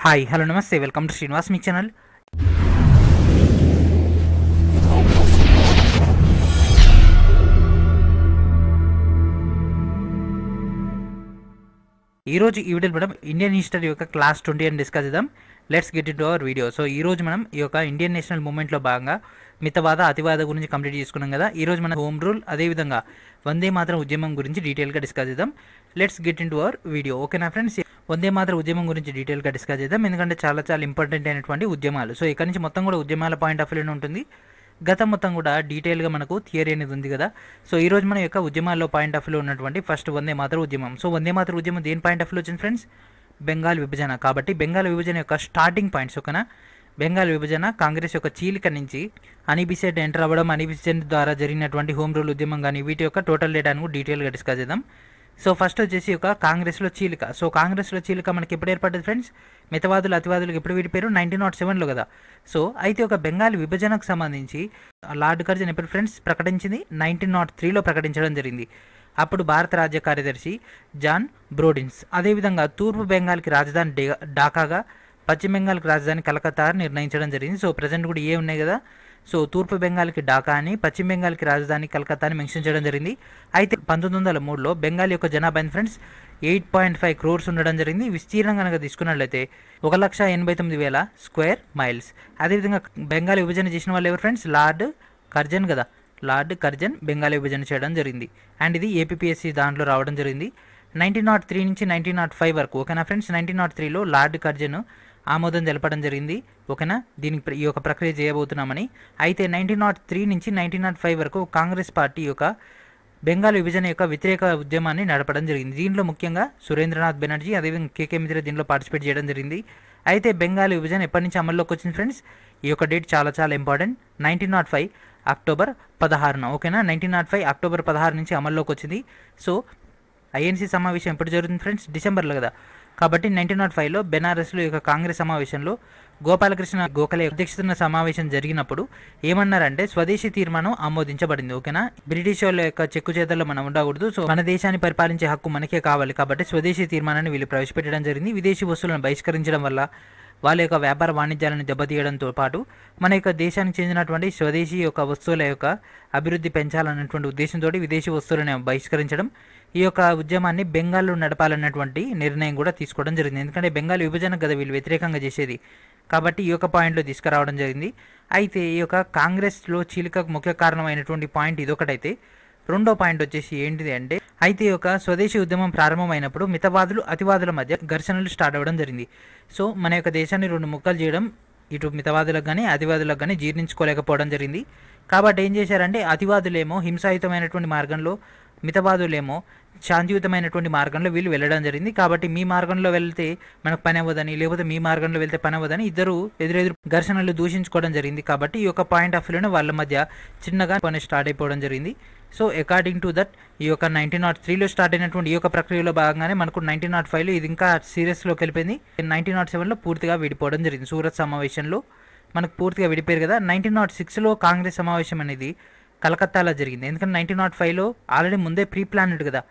Hi hello నమస్తే welcome to Srinivas me channel. ఈరోజు ఈ వీడియోలో మనం ఇండియన్ హిస్టరీ యొక్క క్లాస్ 20 అని డిస్కస్ చేద్దాం. Let's get in to our video. So ఈరోజు మనం ఈ యొక్క ఇండియన్ నేషనల్ మూవ్మెంట్లో భాగంగా మితవాద అతివాద గురించి కంప్లీట్ చేసుకున్నాం కదా. ఈరోజు మనం హోమ్ రూల్ అదేవిధంగా వందే మాతరం ఉద్యమం గురించి డీటెయిల్గా డిస్కస్ చేద్దాం. Let's get in to our video. ఓకేనా ఫ్రెండ్స్, వందే మాతరం ఉద్యమం గురించి డీటెయిల్గా డిస్కస్ చేద్దాం, ఎందుకంటే చాలా ఇంపార్టెంట్ అయినటువంటి ఉద్యమాలు. సో ఇక్కడ నుంచి మొత్తం కూడా ఉద్యమాల పాయింట్ ఆఫ్ వ్యూలో ఉంటుంది. గతం మొత్తం కూడా డీటెయిల్గా మనకు థియరీ అనేది ఉంది కదా. సో ఈరోజు మన యొక్క ఉద్యమాల్లో పాయింట్ ఆఫ్ వ్యూలో ఉన్నటువంటి ఫస్ట్ వందే మాతరం ఉద్యమం. సో వందే మాతరం ఉద్యమం దేని పాయింట్ ఆఫ్ వ్యూ వచ్చింది ఫ్రెండ్స్? బెంగాల్ విభజన. కాబట్టి బెంగాల్ విభజన యొక్క స్టార్టింగ్ పాయింట్స్ ఓకేనా. బెంగాల్ విభజన కాంగ్రెస్ యొక్క చీలిక నుంచి అనిబిసెంట్ ఎంటర్ అవ్వడం, అనిబిసెంట్ ద్వారా జరిగినటువంటి హోమ్ రూల్ ఉద్యమం కానీ వీటి యొక్క టోటల్ డేటాను డీటెయిల్గా డిస్కస్ చేద్దాం. సో ఫస్ట్ వచ్చేసి ఒక కాంగ్రెస్లో చీలిక. సో కాంగ్రెస్లో చీలిక మనకి ఎప్పుడు ఏర్పడ్డది ఫ్రెండ్స్? మితవాదులు అతివాదులకు ఎప్పుడు విడిపోయారు? 1907లో కదా. సో అయితే ఒక బెంగాల్ విభజనకు సంబంధించి లార్డ్ కర్జన్ ఎప్పుడు ఫ్రెండ్స్ ప్రకటించింది? 1903లో ప్రకటించడం జరిగింది. అప్పుడు భారత రాజ్య కార్యదర్శి జాన్ బ్రోడిన్స్. అదేవిధంగా తూర్పు బెంగాల్కి రాజధాని ఢాకాగా, పశ్చిమ బెంగాల్కి రాజధాని కలకత్తా నిర్ణయించడం జరిగింది. సో ప్రజెంట్ కూడా ఉన్నాయి కదా. సో తూర్పు బెంగాల్కి ఢాకా అని, పశ్చిమ బెంగాల్కి రాజధాని కలకత్తా అని మెన్షన్ చేయడం జరిగింది. అయితే 1903లో బెంగాల్ యొక్క జనాభా ఫ్రెండ్స్ 8.5 crores ఉండడం జరిగింది. విస్తీర్ణం కనుక తీసుకున్నట్లయితే 1,89,000 స్క్వేర్ మైల్స్. అదేవిధంగా బెంగాల్ విభజన చేసిన వాళ్ళు ఎవరు ఫ్రెండ్స్? లార్డ్ కర్జన్ కదా. లార్డ్ కర్జన్ బెంగాల్ విభజన చేయడం జరిగింది. అండ్ ఇది ఏపీఎస్సీ దాంట్లో రావడం జరిగింది 1903 నుంచి 1905 వరకు. ఓకేనా ఫ్రెండ్స్, 1903లో లార్డ్ కర్జన్ ఆమోదం తెలపడం జరిగింది. ఓకేనా, దీనికి ఈ యొక్క ప్రక్రియ చేయబోతున్నామని. అయితే 1903 నుంచి 1905 వరకు కాంగ్రెస్ పార్టీ యొక్క బెంగాల్ విభజన యొక్క వ్యతిరేక ఉద్యమాన్ని నడపడం జరిగింది. దీంట్లో ముఖ్యంగా సురేంద్రనాథ్ బెనర్జీ అదేవిధంగా కేకే మిత్ర దీంట్లో పార్టిసిపేట్ చేయడం జరిగింది. అయితే బెంగాల్ విభజన ఎప్పటి నుంచి అమల్లోకి వచ్చింది ఫ్రెండ్స్? ఈ యొక్క డేట్ చాలా ఇంపార్టెంట్. 1905 అక్టోబర్ 16న. ఓకేనా, 1905 అక్టోబర్ 16 నుంచి అమల్లోకి వచ్చింది. సో ఐఎన్సీ సమావేశం ఎప్పుడు జరుగుతుంది ఫ్రెండ్స్? డిసెంబర్లో కదా. కాబట్టి 1905లో బెనారస్లో యొక్క కాంగ్రెస్ సమావేశంలో గోపాలకృష్ణ గోఖలే అధ్యక్షతన సమావేశం జరిగినప్పుడు ఏమన్నారంటే స్వదేశీ తీర్మానం ఆమోదించబడింది. ఓకేనా, బ్రిటిష్ వాళ్ళ యొక్క చెక్కు చేతల్లో మనం ఉండకూడదు. సో మన దేశాన్ని పరిపాలించే హక్కు మనకే కావాలి. కాబట్టి స్వదేశీ తీర్మానాన్ని వీళ్ళు ప్రవేశపెట్టడం జరిగింది. విదేశీ వస్తువులను బహిష్కరించడం వల్ల వాళ్ళ యొక్క వ్యాపార వాణిజ్యాలను దెబ్బతీయడంతో పాటు మన యొక్క దేశానికి చెందినటువంటి స్వదేశీ యొక్క వస్తువుల యొక్క అభివృద్ధి పెంచాలన్నటువంటి ఉద్దేశంతో విదేశీ వస్తువులను బహిష్కరించడం, ఈ యొక్క ఉద్యమాన్ని బెంగాల్లో నడపాలన్నటువంటి నిర్ణయం కూడా తీసుకోవడం జరిగింది. ఎందుకంటే బెంగాల్ విభజన కదా వీళ్ళు వ్యతిరేకంగా చేసేది. కాబట్టి ఈ యొక్క పాయింట్లో తీసుకురావడం జరిగింది. అయితే ఈ యొక్క కాంగ్రెస్లో చీలికకు ముఖ్య కారణమైనటువంటి పాయింట్ ఇదొకటైతే, రెండో పాయింట్ వచ్చేసి ఏంటిది అంటే, అయితే ఈ యొక్క స్వదేశీ ఉద్యమం ప్రారంభమైనప్పుడు మితవాదులు అతివాదుల మధ్య ఘర్షణలు స్టార్ట్ అవ్వడం జరిగింది. సో మన యొక్క దేశాన్ని రెండు ముక్కలు చేయడం ఇటు మితవాదులకు కానీ అతివాదులకు కానీ జీర్ణించుకోలేకపోవడం జరిగింది. కాబట్టి ఏం చేశారంటే అతివాదులేమో హింసాయుతమైనటువంటి మార్గంలో, మితవాదులేమో శాంతియుతమైనటువంటి మార్గంలో వీళ్ళు వెళ్ళడం జరిగింది. కాబట్టి మీ మార్గంలో వెళ్తే మనకు పని అవ్వదని, లేకపోతే మీ మార్గంలో వెళ్తే పని అవ్వదని ఇద్దరు ఎదురెదురు ఘర్షణలు దూషించుకోవడం జరిగింది. కాబట్టి ఈ యొక్క పాయింట్ ఆఫ్ వ్యూలోనే వాళ్ళ మధ్య చిన్నగా పని స్టార్ట్ అయిపోవడం జరిగింది. సో అకార్డింగ్ టు దట్ ఈ యొక్క 1903లో స్టార్ట్ అయినటువంటి ఈ యొక్క ప్రక్రియలో భాగంగానే మనకు 1905లో ఇది ఇంకా సీరియస్లోకి వెళ్ళిపోయింది. 1907లో పూర్తిగా విడిపోవడం జరిగింది. సూరత్ సమావేశంలో మనకు పూర్తిగా విడిపోయారు కదా. 1906లో కాంగ్రెస్ సమావేశం అనేది కలకత్తాలో జరిగింది. ఎందుకంటే 1905లో ఆల్రెడీ ముందే ప్రీ ప్లానెడ్ కదా,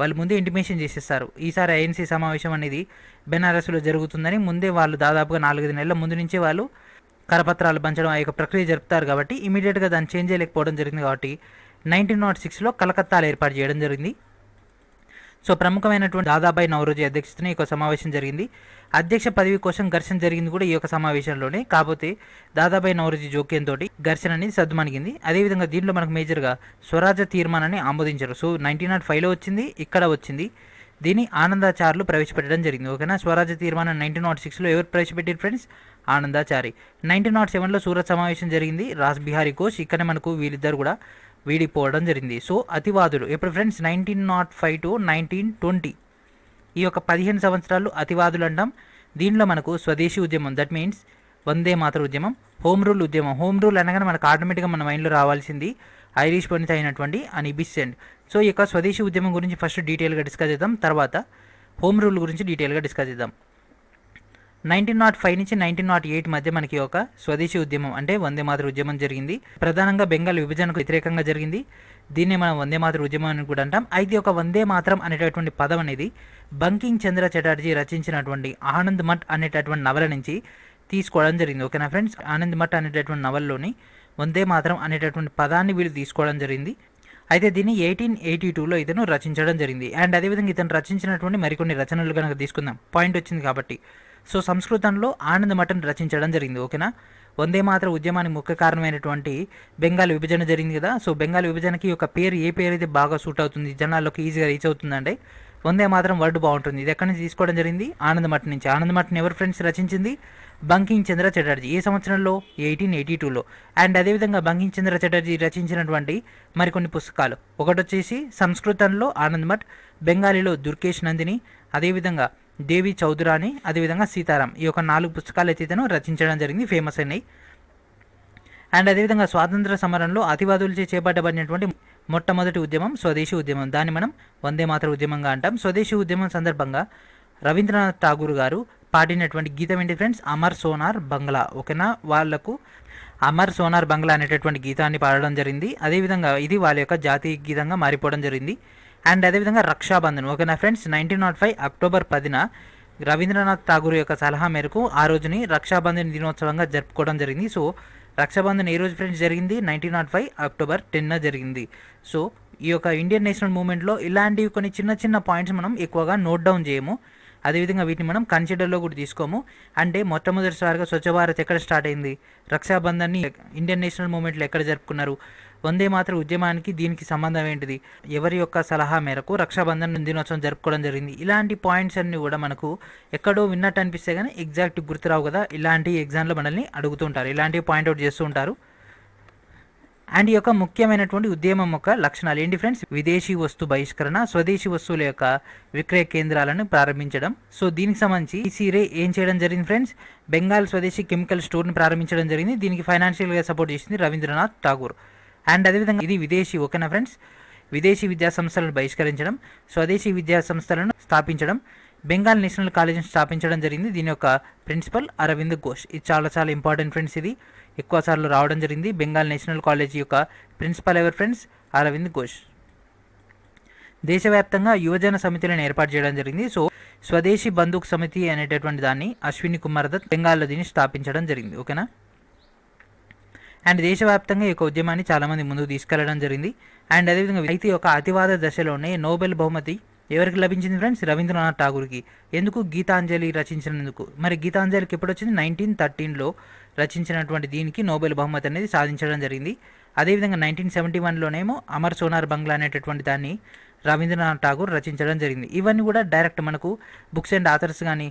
వాళ్ళు ముందే ఇంటిమేషన్ చేసేస్తారు ఈసారి ఐఎన్సీ సమావేశం అనేది బెనారస్లో జరుగుతుందని. ముందే వాళ్ళు దాదాపుగా 4-5 నెలల ముందు నుంచే వాళ్ళు కరపత్రాలు పంచడం ఆ యొక్క ప్రక్రియ జరుపుతారు. కాబట్టి ఇమీడియట్గా దాన్ని చేంజ్ చేయలేకపోవడం జరిగింది. కాబట్టి 1906లో కలకత్తాలో ఏర్పాటు చేయడం జరిగింది. సో ప్రముఖమైనటువంటి దాదాబాయి నౌరోజీ అధ్యక్షతన ఈ యొక్క సమావేశం జరిగింది. అధ్యక్ష పదవి కోసం ఘర్షణ జరిగింది కూడా ఈ యొక్క సమావేశంలోనే. కాకపోతే దాదాబాయి నౌరోజీ జోక్యంతో ఘర్షణ అనేది సద్దుమణిగింది. అదేవిధంగా దీంట్లో మనకు మేజర్గా స్వరాజ్య తీర్మానాన్ని ఆమోదించారు. సో 1905లో వచ్చింది, ఇక్కడ వచ్చింది. దీన్ని ఆనందాచార్యులు ప్రవేశపెట్టడం జరిగింది. ఓకేనా, స్వరాజ్య తీర్మానం 1906లో ఎవరు ప్రవేశపెట్టారు ఫ్రెండ్స్? ఆనందాచారి. 1907లో సూరత్ సమావేశం జరిగింది. రాస్ బిహారీ ఘోష్. ఇక్కడనే మనకు వీళ్ళిద్దరు కూడా వీడిపోవడం జరిగింది. సో అతివాదులు ఎప్పుడు ఫ్రెండ్స్? 1905 to 1920 ఈ యొక్క 15 సంవత్సరాలు అతివాదులు అంటాం. దీనిలో మనకు స్వదేశీ ఉద్యమం, దట్ మీన్స్ వందే మాతర ఉద్యమం, హోమ్ రూల్ ఉద్యమం. హోమ్ రూల్ అనగానే మనకు ఆటోమేటిక్గా మన మైండ్లో రావాల్సింది ఐరిష్ పండిత అయినటువంటి అనిబిసెంట్. సో ఈ యొక్క స్వదేశీ ఉద్యమం గురించి ఫస్ట్ డీటెయిల్గా డిస్కస్ చేద్దాం, తర్వాత హోమ్ రూల్ గురించి డీటెయిల్గా డిస్కస్ చేద్దాం. 1905 నుంచి 1908 మధ్య మనకి ఒక స్వదేశీ ఉద్యమం అంటే వందే మాతర ఉద్యమం జరిగింది. ప్రధానంగా బెంగాల్ విభజనకు వ్యతిరేకంగా జరిగింది. దీన్నే మనం వందే మాతర ఉద్యమం అని కూడా అంటాం. అయితే ఒక వందే మాతరం అనేటటువంటి పదం అనేది బంకిం చంద్ర చటర్జీ రచించినటువంటి ఆనంద్ మఠ్ అనేటటువంటి నవల నుంచి తీసుకోవడం జరిగింది. ఓకేనా ఫ్రెండ్స్, ఆనంద్ మఠ్ అనేటటువంటి నవల్లోని వందే మాతరం అనేటటువంటి పదాన్ని వీళ్ళు తీసుకోవడం జరిగింది. అయితే దీన్ని 1882లో ఇతను రచించడం జరిగింది. అండ్ అదేవిధంగా ఇతను రచించినటువంటి మరికొన్ని రచనలు కనుక తీసుకుందాం, పాయింట్ వచ్చింది కాబట్టి. సో సంస్కృతంలో ఆనంద్ మఠం రచించడం జరిగింది. ఓకేనా, వందే మాతర ఉద్యమానికి ముఖ్య కారణమైనటువంటి బెంగాల్ విభజన జరిగింది కదా. సో బెంగాల్ విభజనకి ఒక పేరు ఏ పేరు అయితే బాగా సూట్ అవుతుంది, జనాల్లోకి ఈజీగా రీచ్ అవుతుందంటే వందే మాతరం వర్డ్ బాగుంటుంది. ఇది ఎక్కడి నుంచి తీసుకోవడం జరిగింది? ఆనంద్ మఠ్ నుంచి. ఆనంద్ మఠ్ని ఎవరు ఫ్రెండ్స్ రచించింది? బంకిం చంద్ర చటర్జీ. ఏ సంవత్సరంలో? 1882లో. అండ్ అదేవిధంగా బంకిం చంద్ర చటర్జీ రచించినటువంటి మరికొన్ని పుస్తకాలు, ఒకటి వచ్చేసి సంస్కృతంలో ఆనంద్ మఠ్, బెంగాలీలో దుర్గేష్ నందిని, అదేవిధంగా దేవి చౌదరాని, అదేవిధంగా సీతారాం. ఈ యొక్క 4 పుస్తకాలు అయితే ఇతను రచించడం జరిగింది, ఫేమస్ అయినాయి. అండ్ అదేవిధంగా స్వాతంత్ర సమరంలో అతివాదులచే చేపట్టబడినటువంటి మొట్టమొదటి ఉద్యమం స్వదేశీ ఉద్యమం. దాన్ని మనం వందే మాతర ఉద్యమంగా అంటాం. స్వదేశీ ఉద్యమం సందర్భంగా రవీంద్రనాథ్ ఠాగూర్ గారు పాడినటువంటి గీతం ఏంటి ఫ్రెండ్స్? అమర్ సోనార్ బంగ్లా. ఓకేనా, వాళ్లకు అమర్ సోనార్ బంగ్లా అనేటటువంటి గీతాన్ని పాడడం జరిగింది. అదేవిధంగా ఇది వాళ్ళ యొక్క జాతీయ గీతంగా మారిపోవడం జరిగింది. అండ్ అదేవిధంగా రక్షాబంధన్. ఓకేనా ఫ్రెండ్స్, 1905 అక్టోబర్ 10న రవీంద్రనాథ్ ఠాగూర్ యొక్క సలహా మేరకు ఆ రోజుని రక్షాబంధన్ దినోత్సవంగా జరుపుకోవడం జరిగింది. సో రక్షాబంధన్ ఏ రోజు ఫ్రెండ్స్ జరిగింది? 1905 అక్టోబర్ 10న జరిగింది. సో ఈ యొక్క ఇండియన్ నేషనల్ మూవ్మెంట్లో ఇలాంటివి కొన్ని చిన్న చిన్న పాయింట్స్ మనం ఎక్కువగా నోట్ డౌన్ చేయము. అదేవిధంగా వీటిని మనం కన్సిడర్లో కూడా తీసుకోము. అంటే మొట్టమొదటిసారిగా స్వచ్ఛ భారత్ ఎక్కడ స్టార్ట్ అయింది, రక్షాబంధన్ని ఇండియన్ నేషనల్ మూవ్మెంట్లో ఎక్కడ జరుపుకున్నారు, వందే మాతర ఉద్యమానికి దీనికి సంబంధం ఏంటిది, ఎవరి యొక్క సలహా మేరకు రక్షాబంధన్ దినోత్సవం జరుపుకోవడం జరిగింది, ఇలాంటి పాయింట్స్ అన్ని కూడా మనకు ఎక్కడో విన్నట్టు అనిపిస్తే కానీ ఎగ్జాక్ట్ గుర్తురావు కదా. ఇలాంటి ఎగ్జామ్లో మనల్ని అడుగుతుంటారు, ఇలాంటివి పాయింట్అవుట్ చేస్తూ ఉంటారు. అండ్ ఈ యొక్క ముఖ్యమైనటువంటి ఉద్యమం యొక్క లక్షణాలు ఏంటి ఫ్రెండ్స్? విదేశీ వస్తు బహిష్కరణ, స్వదేశీ వస్తువుల యొక్క విక్రయ కేంద్రాలను ప్రారంభించడం. సో దీనికి సంబంధించి ఈసీరే ఏం చేయడం జరిగింది ఫ్రెండ్స్? బెంగాల్ స్వదేశీ కెమికల్ స్టోర్ని ప్రారంభించడం జరిగింది. దీనికి ఫైనాన్షియల్గా సపోర్ట్ చేసింది రవీంద్రనాథ్ ఠాగూర్. అండ్ అదేవిధంగా ఇది విదేశీ. ఓకేనా ఫ్రెండ్స్, విదేశీ విద్యా సంస్థలను బహిష్కరించడం, స్వదేశీ విద్యా సంస్థలను స్థాపించడం, బెంగాల్ నేషనల్ కాలేజీని స్థాపించడం జరిగింది. దీని యొక్క ప్రిన్సిపల్ అరవింద్ ఘోష్. ఇది చాలా చాలా ఇంపార్టెంట్ ఫ్రెండ్స్, ఇది ఎక్కువ సార్లు రావడం జరిగింది. బెంగాల్ నేషనల్ కాలేజీ యొక్క ప్రిన్సిపల్ ఎవరు ఫ్రెండ్స్? అరవింద్ ఘోష్. దేశవ్యాప్తంగా యువజన సమితులను ఏర్పాటు చేయడం జరిగింది. సో స్వదేశీ బంధుక్ సమితి అనేటటువంటి దాన్ని అశ్విని కుమార్ దత్ బెంగాల్లో దీన్ని స్థాపించడం జరిగింది. ఓకేనా, అండ్ దేశవ్యాప్తంగా ఈ యొక్క ఉద్యమాన్ని చాలామంది ముందుకు తీసుకెళ్లడం జరిగింది. అండ్ అదేవిధంగా అయితే ఒక అతివాద దశలోనే నోబెల్ బహుమతి ఎవరికి లభించింది ఫ్రెండ్స్? రవీంద్రనాథ్ ఠాగూర్కి. ఎందుకు? గీతాంజలి రచించినందుకు. మరి గీతాంజలికి ఎప్పుడు వచ్చింది? 1913లో రచించినటువంటి దీనికి నోబెల్ బహుమతి అనేది సాధించడం జరిగింది. అదేవిధంగా 1971లోనేమో అమర్ సోనార్ బంగ్లా అనేటటువంటి దాన్ని రవీంద్రనాథ్ ఠాగూర్ రచించడం జరిగింది. ఇవన్నీ కూడా డైరెక్ట్ మనకు బుక్స్ అండ్ ఆథర్స్ కానీ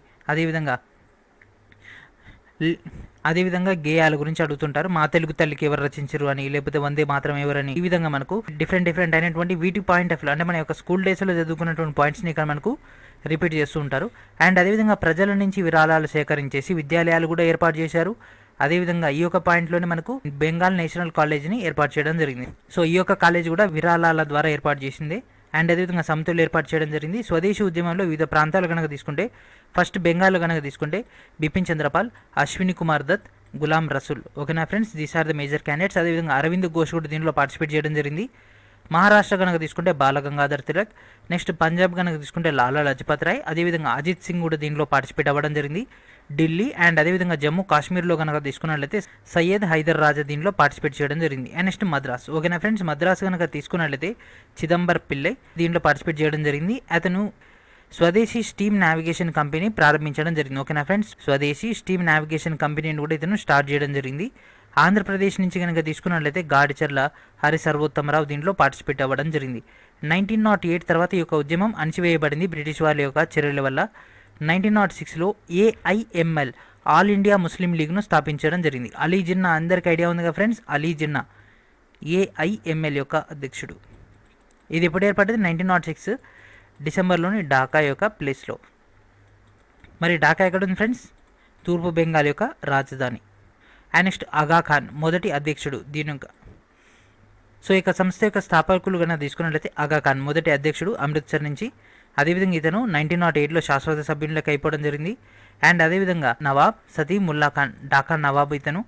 అదేవిధంగా గేయాల గురించి అడుగుతుంటారు. మా తెలుగు తల్లికి ఎవరు రచించారు అని, లేకపోతే వందే మాత్రం ఎవరని, ఈ విధంగా మనకు డిఫరెంట్ అయినటువంటి వీటి పాయింట్ ఆఫ్ వ్యూ అంటే మన యొక్క స్కూల్ డేస్లో చదువుకున్నటువంటి పాయింట్స్ని ఇక్కడ మనకు రిపీట్ చేస్తూ ఉంటారు. అండ్ అదేవిధంగా ప్రజల నుంచి విరాళాలు సేకరించేసి విద్యాలయాలు కూడా ఏర్పాటు చేశారు. అదేవిధంగా ఈ యొక్క పాయింట్లోనే మనకు బెంగాల్ నేషనల్ కాలేజీని ఏర్పాటు చేయడం జరిగింది. సో ఈ యొక్క కాలేజీ కూడా విరాళాల ద్వారా ఏర్పాటు చేసింది. అండ్ అదేవిధంగా సమితులు ఏర్పాటు చేయడం జరిగింది. స్వదేశీ ఉద్యమంలో వివిధ ప్రాంతాలు కనుక తీసుకుంటే, ఫస్ట్ బెంగాల్లో కనుక తీసుకుంటే బిపిన్ చంద్రపాల్, అశ్విని కుమార్ దత్, గులాం రసూల్. ఓకేనా friends, these are the major candidates. అదేవిధంగా అరవింద్ ఘోష్ కూడా దీనిలో పార్టిసిపేట్ చేయడం జరిగింది. మహారాష్ట్ర కనుక తీసుకుంటే బాలగంగాధర్ తిలక్, నెక్స్ట్ పంజాబ్ కనుక తీసుకుంటే లాలా లజపత్ రాయ్, అదేవిధంగా అజిత్ సింగ్ కూడా దీనిలో పార్టిసిపేట్ అవ్వడం జరిగింది. ఢిల్లీ అండ్ అదేవిధంగా జమ్మూ కాశ్మీర్లో కనుక తీసుకున్నట్లయితే సయ్యద్ హైదర్ రాజా దీనిలో పార్టిసిపేట్ చేయడం జరిగింది. And next Madras. ఓకేనా ఫ్రెండ్స్, మద్రాస్ కనుక తీసుకున్నట్లయితే చిదంబర్ పిల్లై దీనిలో పార్టిసిపేట్ చేయడం జరిగింది. అతను స్వదేశీ స్టీమ్ నావిగేషన్ కంపెనీ ప్రారంభించడం జరిగింది. ఓకేనా ఫ్రెండ్స్, స్వదేశీ స్టీమ్ నావిగేషన్ కంపెనీని కూడా ఇతను స్టార్ట్ చేయడం జరిగింది. ఆంధ్రప్రదేశ్ నుంచి కనుక తీసుకున్నట్లయితే గాడిచర్ల హరి సర్వోత్తమరావు దీంట్లో పార్టిసిపేట్ అవ్వడం జరిగింది. 1908 తర్వాత ఈ యొక్క ఉద్యమం అణచివేయబడింది బ్రిటిష్ వాళ్ళ యొక్క చర్యల వల్ల. 1906లో AIML ఆల్ ఇండియా ముస్లిం లీగ్ను స్థాపించడం జరిగింది. అలీ జిన్నా అందరికి ఐడియా ఉంది కదా ఫ్రెండ్స్, అలీ జిన్నా AIML యొక్క అధ్యక్షుడు. ఇది ఎప్పుడు ఏర్పడింది? 1906 డిసెంబర్లోని ఢాకా యొక్క ప్లేస్లో. మరి ఢాకా ఎక్కడ ఉంది ఫ్రెండ్స్? తూర్పు బెంగాల్ యొక్క రాజధాని. అండ్ నెక్స్ట్ ఆగా ఖాన్ మొదటి అధ్యక్షుడు దీని యొక్క. సో ఇక సంస్థ యొక్క స్థాపకులు కన్నా తీసుకున్నట్లయితే ఆగా ఖాన్ మొదటి అధ్యక్షుడు అమృత్సర్ నుంచి. అదేవిధంగా ఇతను 1908లో శాశ్వత సభ్యునిలోకి అయిపోవడం జరిగింది. అండ్ అదేవిధంగా నవాబ్ సతీముల్లా ఖాన్, ఢాకా నవాబ్ ఇతను,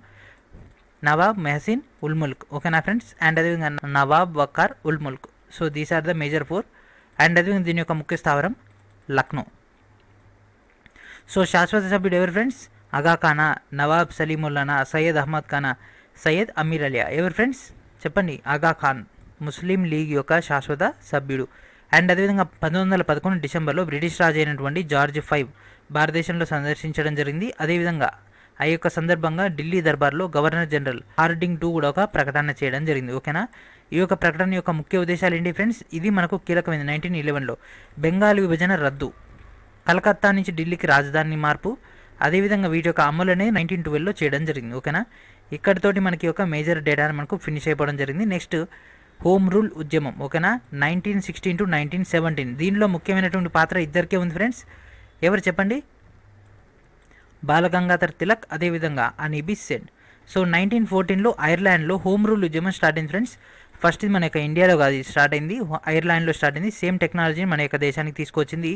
నవాబ్ మెహసిన్ ఉల్ ముల్క్, ఓకేనా ఫ్రెండ్స్. అండ్ అదేవిధంగా Nawab Waqar ul Mulk. So these are the major 4. అండ్ అదేవిధంగా దీని యొక్క ముఖ్య స్థావరం లక్నో. సో శాశ్వత సభ్యుడు ఎవరు ఫ్రెండ్స్? అగా ఖానా, నవాబ్ సలీముల్లానా, సయ్యద్ అహ్మద్ ఖానా, సయ్యద్ అమీర్ అలియా. ఎవరు ఫ్రెండ్స్ చెప్పండి? ఆగా ఖాన్ ముస్లిం లీగ్ యొక్క శాశ్వత సభ్యుడు. అండ్ అదేవిధంగా 1911 డిసెంబర్లో బ్రిటిష్ రాజు అయినటువంటి జార్జ్ V భారతదేశంలో సందర్శించడం జరిగింది. అదేవిధంగా ఆ యొక్క సందర్భంగా ఢిల్లీ దర్బార్లో గవర్నర్ జనరల్ హార్డింగ్ II కూడా ఒక ప్రకటన చేయడం జరిగింది, ఓకేనా. ఈ యొక్క ప్రకటన యొక్క ముఖ్య ఉద్దేశాలు ఏంటి ఫ్రెండ్స్? ఇది మనకు కీలకమైంది. 1911లో బెంగాల్ విభజన రద్దు, కలకత్తా నుంచి ఢిల్లీకి రాజధాని మార్పు, అదేవిధంగా వీటి యొక్క అమలు అనేది 1912లో చేయడం జరిగింది, ఓకేనా. ఇక్కడితోటి మనకి ఒక మేజర్ డేటా మనకు ఫినిష్ అయిపోవడం జరిగింది. నెక్స్ట్ హోమ్ రూల్ ఉద్యమం, ఓకేనా, 1916 to 1917. దీనిలో ముఖ్యమైనటువంటి పాత్ర ఇద్దరికే ఉంది ఫ్రెండ్స్. ఎవరు చెప్పండి? బాలగంగాధర్ తిలక్, అదేవిధంగా అని బెసెంట్. సో 1914లో ఐర్లాండ్లో హోమ్ రూల్ ఉద్యమం స్టార్ట్ అయింది ఫ్రెండ్స్. ఫస్ట్ ఇది మన యొక్క ఇండియాలో కాదు స్టార్ట్ అయింది, ఐర్లాండ్లో స్టార్ట్ అయింది. సేమ్ టెక్నాలజీని మన యొక్క దేశానికి తీసుకొచ్చింది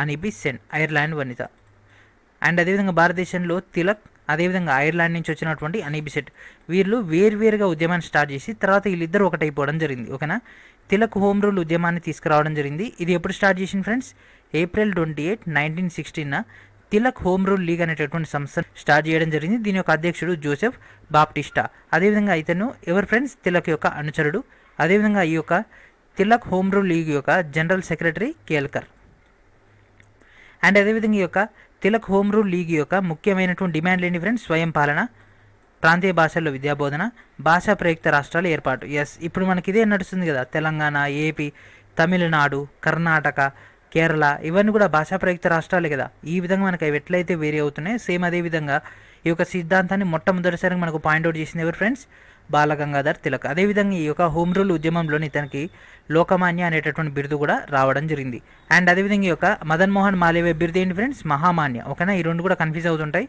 అని బెసెంట్, ఐర్లాండ్ వనిత. అండ్ అదేవిధంగా భారతదేశంలో తిలక్, అదేవిధంగా ఐర్లాండ్ నుంచి వచ్చినటువంటి అని బెసెంట్, వీళ్ళు వేరువేరుగా ఉద్యమాన్ని స్టార్ట్ చేసి తర్వాత వీళ్ళిద్దరు ఒకటైపోవడం జరిగింది, ఓకేనా. తిలక్ హోమ్ రూల్ ఉద్యమాన్ని తీసుకురావడం జరిగింది. ఇది ఎప్పుడు స్టార్ట్ చేసింది friends? April 28, 1916 Tilak home rule league అనేటటువంటి సంస్థ స్టార్ట్ చేయడం జరిగింది. దీని యొక్క అధ్యక్షుడు జోసెఫ్ బాప్టిస్టా. అదేవిధంగా ఇతను ఎవరు ఫ్రెండ్స్? తిలక్ యొక్క అనుచరుడు. అదేవిధంగా ఈ యొక్క తిలక్ హోమ్ రూల్ లీగ్ యొక్క జనరల్ సెక్రటరీ కేల్కర్. అండ్ అదేవిధంగా ఈ యొక్క తిలక్ హోమ్ రూల్ లీగ్ యొక్క ముఖ్యమైనటువంటి డిమాండ్లు ఏంటి ఫ్రెండ్స్? స్వయం పాలన, ప్రాంతీయ భాషల్లో విద్యాబోధన, భాషా ప్రయుక్త రాష్ట్రాల ఏర్పాటు. ఎస్, ఇప్పుడు మనకి ఇదే నడుస్తుంది కదా, తెలంగాణ, ఏపీ, తమిళనాడు, కర్ణాటక, కేరళ, ఇవన్నీ కూడా భాషా ప్రయుక్త రాష్ట్రాలే కదా. ఈ విధంగా మనకు అవి ఎట్లయితే వేరే అవుతున్నాయి, సేమ్ అదేవిధంగా ఈ యొక్క సిద్ధాంతాన్ని మొట్టమొదటిసారి మనకు పాయింట్అవుట్ చేసింది ఎవరు ఫ్రెండ్స్? బాలగంగాధర్ తిలక్. అదేవిధంగా ఈ యొక్క హోమ్ రూల్ ఉద్యమంలోని ఇతనికి లోకమాన్య అనేటటువంటి బిరుదు కూడా రావడం జరిగింది. అండ్ అదేవిధంగా ఈ యొక్క మదన్ మోహన్ మాలవ్య బిరుదు ఏంటి ఫ్రెండ్స్? మహామాన్య, ఓకేనా. ఈ రెండు కూడా కన్ఫ్యూజ్ అవుతుంటాయి.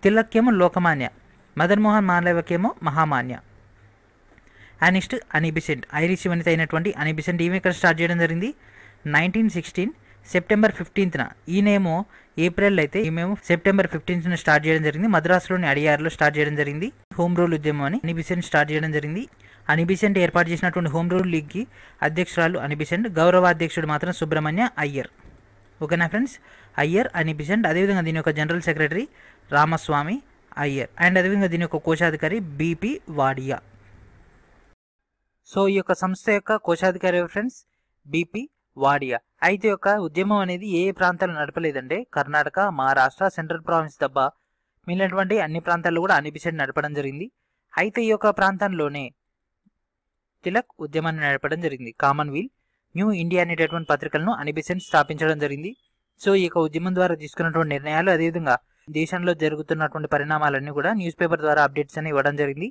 తిలక్కేమో లోకమాన్య, మదన్ మోహన్ మాలవ్యకేమో మహామాన్య. అండ్ నెక్స్ట్ అని బెసెంట్, ఐరిష్ వనిత అయినటువంటి అని బెసెంట్, ఈమె ఇక్కడ స్టార్ట్ చేయడం జరిగింది 1916 సెప్టెంబర్ 15న. ఈయనేమో ఏప్రిల్ అయితే ఈమెమో సెప్టెంబర్ 15న స్టార్ట్ చేయడం జరిగింది. మద్రాసులోని అడియార్లో స్టార్ట్ చేయడం జరిగింది హోమ్ రూల్ ఉద్యమం అని. అని బెసెంట్ స్టార్ట్ చేయడం జరిగింది. అని బెసెంట్ ఏర్పాటు చేసినటువంటి హోమ్ రూల్ లీగ్కి అధ్యక్షురాలు అని బెసెంట్, గౌరవ అధ్యక్షుడు మాత్రం సుబ్రహ్మణ్య అయ్యర్, ఓకేనా ఫ్రెండ్స్. అయ్యర్ అని బెసెంట్. అదేవిధంగా దీని యొక్క general secretary Ramaswamy Iyer. And అదేవిధంగా దీని యొక్క కోశాధికారి బిపి వాడియా. సో ఈ యొక్క సంస్థ యొక్క కోశాధికారి ఫ్రెండ్స్ బిపి వాడియా. అయితే యొక్క ఉద్యమం అనేది ఏ ప్రాంతాలు నడపలేదంటే కర్ణాటక, మహారాష్ట్ర, సెంట్రల్ ప్రావిన్స్ తప్ప మిగిలినటువంటి అన్ని ప్రాంతాల్లో కూడా అని బెసెంట్ నడపడం జరిగింది. అయితే ఈ యొక్క ప్రాంతంలోనే తిలక్ ఉద్యమాన్ని నడపడం జరిగింది. కామన్వెల్త్, న్యూ ఇండియా అనేటటువంటి పత్రికలను అని బెసెంట్ స్థాపించడం జరిగింది. సో ఈ యొక్క ఉద్యమం ద్వారా తీసుకున్నటువంటి నిర్ణయాలు, అదేవిధంగా దేశంలో జరుగుతున్నటువంటి పరిణామాలన్నీ కూడా న్యూస్ పేపర్ ద్వారా అప్డేట్స్ అని ఇవ్వడం జరిగింది.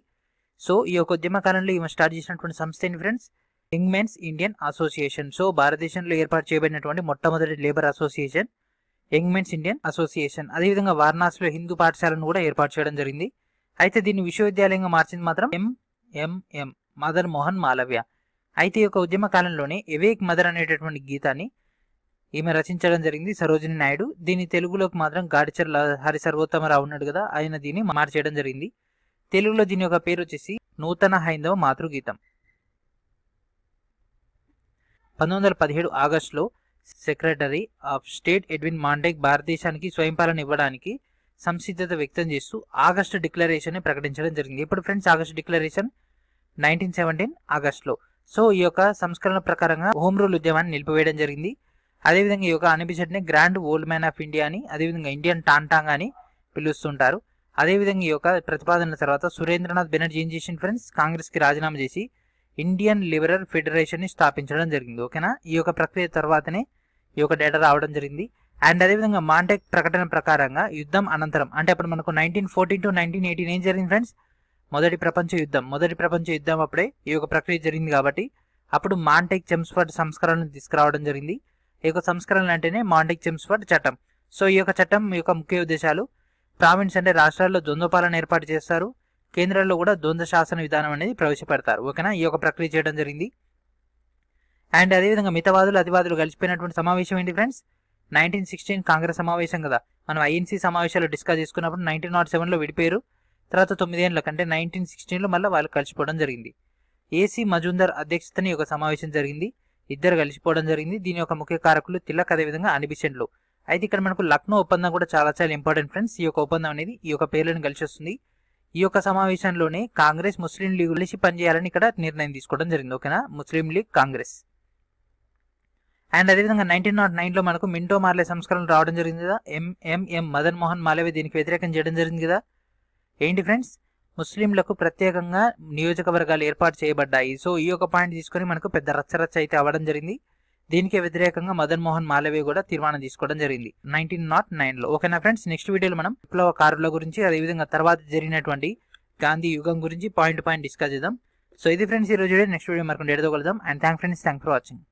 సో ఈ యొక్క ఉద్యమ కాలంలో ఈమె స్టార్ట్ చేసినటువంటి సంస్థ ఏంటి friends? Young men's Indian association. So భారతదేశంలో ఏర్పాటు చేయబడినటువంటి మొట్టమొదటి labour association young men's Indian association. అదేవిధంగా వారణాసిలో హిందూ పాఠశాలను కూడా ఏర్పాటు చేయడం జరిగింది. అయితే దీన్ని విశ్వవిద్యాలయంగా మార్చింది మాత్రం ఎంఎంఎం మదన్ మోహన్ మాలవ్య. అయితే ఈ యొక్క ఉద్యమ కాలంలోనే ఎవేక్ మదర్ అనేటటువంటి గీతాన్ని ఈమె రచించడం జరిగింది, సరోజిని నాయుడు. దీన్ని తెలుగులోకి మాత్రం గాడిచర్ల హరి సర్వోత్తమరావు ఉన్నాడు కదా, ఆయన దీన్ని మార్చేయడం జరిగింది. తెలుగులో దీని యొక్క పేరు వచ్చేసి నూతన హైందవ మాతృగీతం. 1917 ఆగస్టులో secretary of state Edwin Montek భారతదేశానికి స్వయంపాలన ఇవ్వడానికి సంసిద్ధత వ్యక్తం చేస్తూ ఆగస్టు డిక్లరేషన్ ప్రకటించడం జరిగింది. ఇప్పుడు ఫ్రెండ్స్ ఆగస్టు డిక్లరేషన్ 1917 ఆగస్టులో. సో ఈ యొక్క సంస్కరణ ప్రకారంగా హోమ్ రూల్ ఉద్యమాన్ని నిలిపివేయడం జరిగింది. అదేవిధంగా ఈ యొక్క అని బెసెంట్ని grand old man of India అని, అదేవిధంగా ఇండియన్ టాంటాంగ్ అని పిలుస్తుంటారు. అదేవిధంగా ఈ యొక్క ప్రతిపాదన తర్వాత సురేంద్రనాథ్ బెనర్జీ ఏం చేసిన ఫ్రెండ్స్? కాంగ్రెస్కి రాజీనామా చేసి ఇండియన్ లిబరల్ ఫెడరేషన్ని స్థాపించడం జరిగింది, ఓకేనా. ఈ యొక్క ప్రక్రియ తర్వాతనే ఈ యొక్క డేటా రావడం జరిగింది. అండ్ అదేవిధంగా మాంటెక్ ప్రకటన ప్రకారంగా యుద్ధం అనంతరం, అంటే అప్పుడు మనకు 1914 to 1918 ఏం జరిగింది ఫ్రెండ్స్? మొదటి ప్రపంచ యుద్ధం అప్పుడే ఈ యొక్క ప్రక్రియ జరిగింది కాబట్టి అప్పుడు మాంటెక్ చెమ్స్ఫర్డ్ సంస్కరణను తీసుకురావడం జరిగింది. ఈ యొక్క సంస్కరణలు అంటేనే మాంటెక్ చెమ్స్ఫర్డ్ చట్టం. సో ఈ యొక్క చట్టం యొక్క ముఖ్య ఉద్దేశాలు: ప్రావిన్స్ అంటే రాష్ట్రాల్లో ద్వంద్వపాలన ఏర్పాటు చేస్తారు, కేంద్రంలో కూడా ద్వంద్వ శాసన విధానం అనేది ప్రవేశపెడతారు, ఓకేనా. ఈ యొక్క ప్రక్రియ చేయడం జరిగింది. అండ్ అదేవిధంగా మితవాదులు అతివాదులు కలిసిపోయినటువంటి సమావేశం ఏంటి ఫ్రెండ్స్? 1916 కాంగ్రెస్ సమావేశం కదా. మనం ఐఎన్సీ సమావేశాలు డిస్కస్ చేసుకున్నప్పుడు 1907లో విడిపోయారు. తర్వాత 9 ఏళ్ళకి అంటే 1916లో మళ్ళీ వాళ్ళు కలిసిపోవడం జరిగింది. ఏసీ మజుందార్ అధ్యక్షతన ఈ యొక్క సమావేశం జరిగింది. ఇద్దరు కలిసిపోవడం జరిగింది. దీని యొక్క ముఖ్య కారకులు తిలక్, అదేవిధంగా అనిబిసెంట్లు. అయితే ఇక్కడ మనకు లక్నో ఒప్పందం కూడా చాలా చాలా ఇంపార్టెంట్ ఫ్రెండ్స్. ఈ యొక్క ఒప్పందం అనేది ఈ యొక్క పేర్లను కలిసి వస్తుంది. ఈ యొక్క సమావేశంలోనే కాంగ్రెస్ ముస్లిం లీగ్ కలిసి పనిచేయాలని ఇక్కడ నిర్ణయం తీసుకోవడం జరిగింది. ఓకేనా, ముస్లిం లీగ్ కాంగ్రెస్. అండ్ అదేవిధంగా 1909లో మనకు మింటో మార్లే సంస్కరణలు రావడం జరిగింది కదా. ఎంఎంఎం మదన్ మోహన్ మాలవే దీనికి వ్యతిరేకం చేయడం జరిగింది కదా. ఏంటి ఫ్రెండ్స్? ముస్లింలకు ప్రత్యేకంగా నియోజకవర్గాలు ఏర్పాటు చేయబడ్డాయి. సో ఈ యొక్క పాయింట్ తీసుకొని మనకు పెద్ద రచ్చరచ్చ అయితే అవ్వడం జరిగింది. దీనికి వ్యతిరేకంగా మదన్ మోహన్ మాలవే కూడా తీర్మానం తీసుకోవడం జరిగింది 1909లో. ఓకేనా ఫ్రెండ్స్, నెక్స్ట్ వీడియోలో మనం విప్లవకారుల గురించి, అదేవిధంగా తర్వాత జరిగినటువంటి గాంధీ యుగం గురించి పాయింట్ డిస్కస్ చేద్దాం. సో ఇది ఫ్రెండ్స్ ఈ రోజు వీడియో. నెక్స్ట్ వీడియో మరికొన్ని ఎడదగలుగుదాం. And thank for watching.